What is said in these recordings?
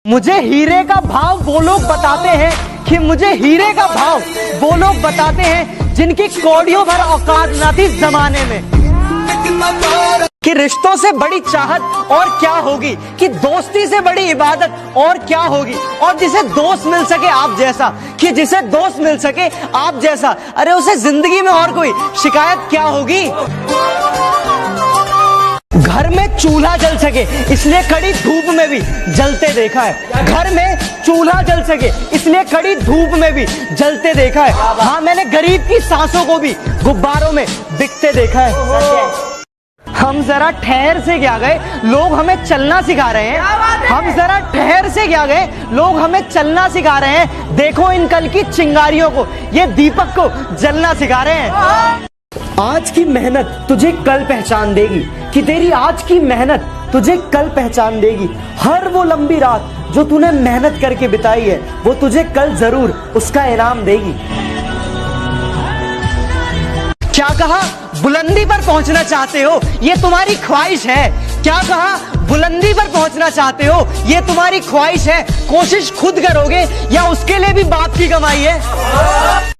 मुझे हीरे का भाव वो लोग बताते हैं कि मुझे हीरे का भाव वो लोग बताते हैं जिनकी कौड़ियों भर औकात ना थी जमाने में। कि रिश्तों से बड़ी चाहत और क्या होगी, कि दोस्ती से बड़ी इबादत और क्या होगी, और जिसे दोस्त मिल सके आप जैसा, कि जिसे दोस्त मिल सके आप जैसा, अरे उसे जिंदगी में और कोई शिकायत क्या होगी। घर में चूल्हा जल सके इसलिए कड़ी धूप में भी जलते देखा है। घर में चूल्हा जल सके इसलिए कड़ी धूप में भी जलते देखा है। हाँ, मैंने गरीब की सांसों को भी गुब्बारों में बिकते देखा है। हम जरा ठहर से क्या गए, लोग हमें चलना सिखा रहे हैं। हम जरा ठहर से क्या गए, लोग हमें चलना सिखा रहे हैं। देखो इन कल की चिंगारियों को, ये दीपक को जलना सिखा रहे हैं। आज की मेहनत तुझे कल पहचान देगी, कि तेरी आज की मेहनत तुझे कल पहचान देगी। हर वो लंबी रात जो तूने मेहनत करके बिताई है वो तुझे कल जरूर उसका इनाम देगी। क्या कहा, बुलंदी पर पहुंचना चाहते हो ये तुम्हारी ख्वाहिश है। क्या कहा, बुलंदी पर पहुंचना चाहते हो ये तुम्हारी ख्वाहिश है। कोशिश खुद करोगे या उसके लिए भी बाप की कमाई है।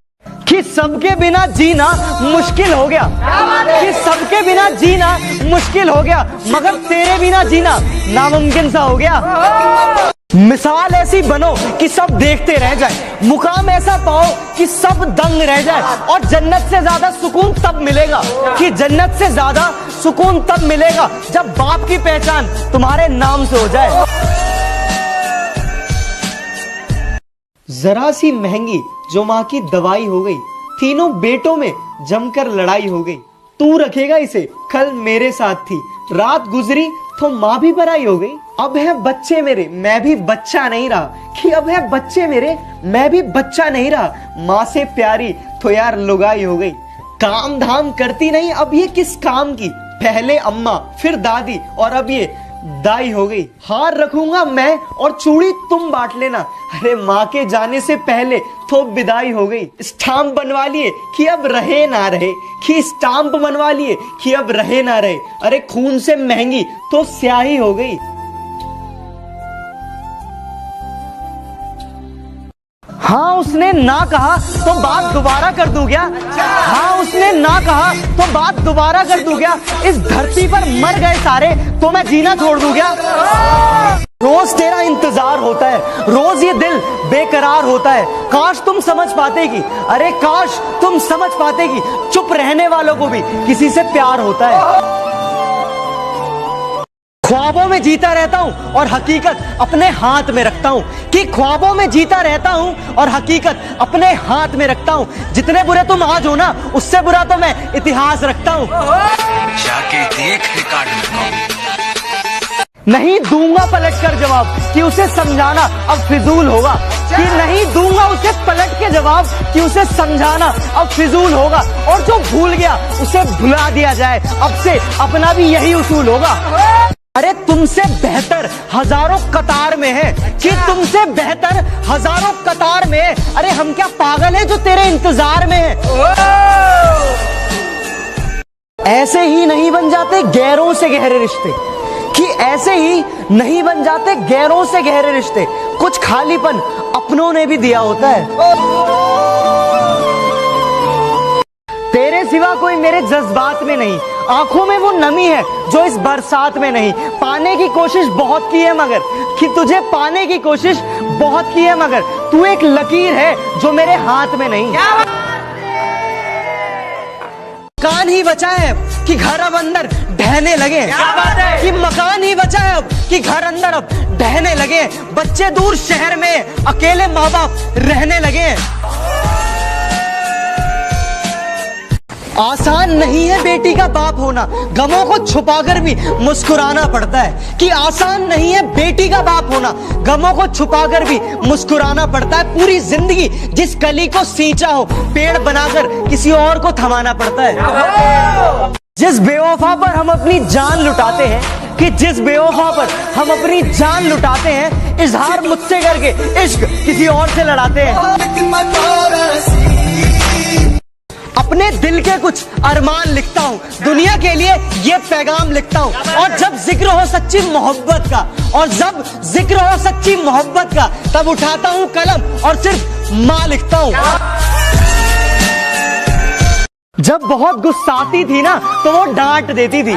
कि सबके बिना जीना मुश्किल हो गया, कि सबके बिना जीना मुश्किल हो गया, मगर तेरे बिना जीना नामुमकिन सा हो गया। मिसाल ऐसी बनो कि सब देखते रह जाए, मुकाम ऐसा पाओ कि सब दंग रह जाए, और जन्नत से ज्यादा सुकून तब मिलेगा, कि जन्नत से ज्यादा सुकून तब मिलेगा जब बाप की पहचान तुम्हारे नाम से हो जाए। जरा सी महंगी जो माँ की दवाई हो गई, तीनों बेटों में जमकर लड़ाई हो गई। तू रखेगा इसे कल मेरे साथ थी, रात गुजरी तो माँ भी पराई हो गई। अब है बच्चे मेरे मैं भी बच्चा नहीं रहा, कि अब है बच्चे मेरे मैं भी बच्चा नहीं रहा। माँ से प्यारी तो यार लुगाई हो गई। काम धाम करती नहीं अब ये किस काम की, पहले अम्मा फिर दादी और अब ये दाई हो गई। हार रखूंगा मैं और चूड़ी तुम बांट लेना, अरे माँ के जाने से पहले तो विदाई हो गई। स्टाम्प बनवा लिए कि अब रहे ना रहे, कि स्टाम्प बनवा लिए कि अब रहे ना रहे, अरे खून से महंगी तो स्याही हो गई। हाँ उसने ना कहा तो बात दोबारा कर दूं क्या। हाँ उसने ना कहा तो बात दोबारा कर दूं क्या। इस धरती पर मर गए सारे तो मैं जीना छोड़ दूं क्या। रोज तेरा इंतजार होता है, रोज ये दिल बेकरार होता है। काश तुम समझ पाते कि, अरे काश तुम समझ पाते कि चुप रहने वालों को भी किसी से प्यार होता है। ख्वाबों में जीता रहता हूं और हकीकत अपने हाथ में रखता हूं, कि ख्वाबों में जीता रहता हूं और हकीकत अपने हाथ में रखता हूं। जितने बुरे तुम आज हो ना उससे बुरा तो मैं इतिहास रखता हूं। जाके देख रिकॉर्ड में। नहीं दूंगा पलट कर जवाब कि उसे समझाना अब फिजूल होगा, कि नहीं दूंगा उसे पलट के जवाब कि उसे समझाना अब फिजूल होगा। और जो भूल गया उसे भुला दिया जाए, अब से अपना भी यही उसूल होगा। अरे तुमसे बेहतर हजारों कतार में है, कि तुमसे बेहतर हजारों कतार में है। अरे हम क्या पागल है जो तेरे इंतजार में है। ऐसे ही नहीं बन जाते गैरों से गहरे रिश्ते, कि ऐसे ही नहीं बन जाते गैरों से गहरे रिश्ते। कुछ खालीपन अपनों ने भी दिया होता है। तेरे सिवा कोई मेरे जज्बात में नहीं, आंखों में वो नमी है जो इस बरसात में नहीं। पाने की कोशिश बहुत की है मगर, कि तुझे पाने की कोशिश बहुत की है मगर तू एक लकीर है जो मेरे हाथ में नहीं। मकान ही बचा है कि घर अब अंदर ढहने लगे, कि मकान ही बचा है अब कि घर अंदर अब ढहने लगे। बच्चे दूर शहर में अकेले माँ बाप रहने लगे। आसान नहीं है बेटी का बाप होना, गमों को छुपाकर भी मुस्कुराना पड़ता है। कि आसान नहीं है बेटी का बाप होना, गमों को छुपाकर भी मुस्कुराना पड़ता है। पूरी जिंदगी जिस कली को सींचा हो पेड़ बनाकर किसी और को थमाना पड़ता है। जिस बेवफा पर हम अपनी जान लुटाते हैं, कि जिस बेवफा पर हम अपनी जान लुटाते हैं, इजहार मुझसे करके इश्क किसी और से लड़ाते हैं। अपने दिल के कुछ अरमान लिखता हूँ, दुनिया के लिए ये पैगाम लिखता हूँ। और जब जिक्र हो सच्ची मोहब्बत का, और जब जिक्र हो सच्ची मोहब्बत का, तब उठाता हूँ कलम और सिर्फ माँ लिखता हूँ। जब बहुत गुस्साती थी ना तो वो डांट देती थी।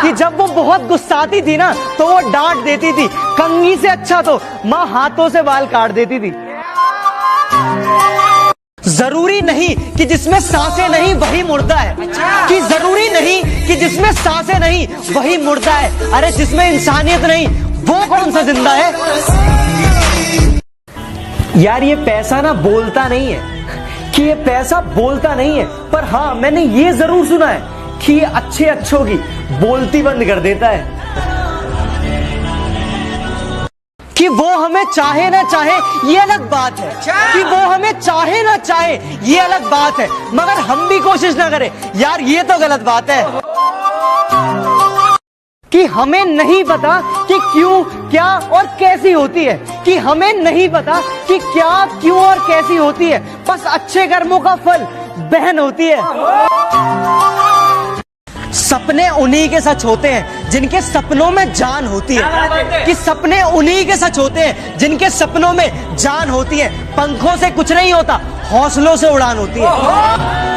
कि जब वो बहुत गुस्साती थी ना तो वो डांट देती थी। कंघी से अच्छा तो माँ हाथों से बाल काट देती थी। जरूरी नहीं कि जिसमें सांसें नहीं वही मुर्दा है। कि जरूरी नहीं कि जिसमें सांसें नहीं वही मुर्दा है। अरे जिसमें इंसानियत नहीं वो कौन सा जिंदा है। यार ये पैसा ना बोलता नहीं है, कि ये पैसा बोलता नहीं है, पर हाँ मैंने ये जरूर सुना है कि ये अच्छे अच्छों की बोलती बंद कर देता है। कि वो हमें चाहे ना चाहे ये अलग बात है, कि वो हमें चाहे ना चाहे ये अलग बात है, मगर हम भी कोशिश ना करें यार ये तो गलत बात है। कि हमें नहीं पता कि क्यों क्या और कैसी होती है। कि हमें नहीं पता कि क्या क्यों और कैसी होती है, बस अच्छे कर्मों का फल बहन होती है। सपने उन्हीं के सच होते हैं जिनके सपनों में जान होती है। कि सपने उन्हीं के सच होते हैं जिनके सपनों में जान होती है। पंखों से कुछ नहीं होता, हौसलों से उड़ान होती है।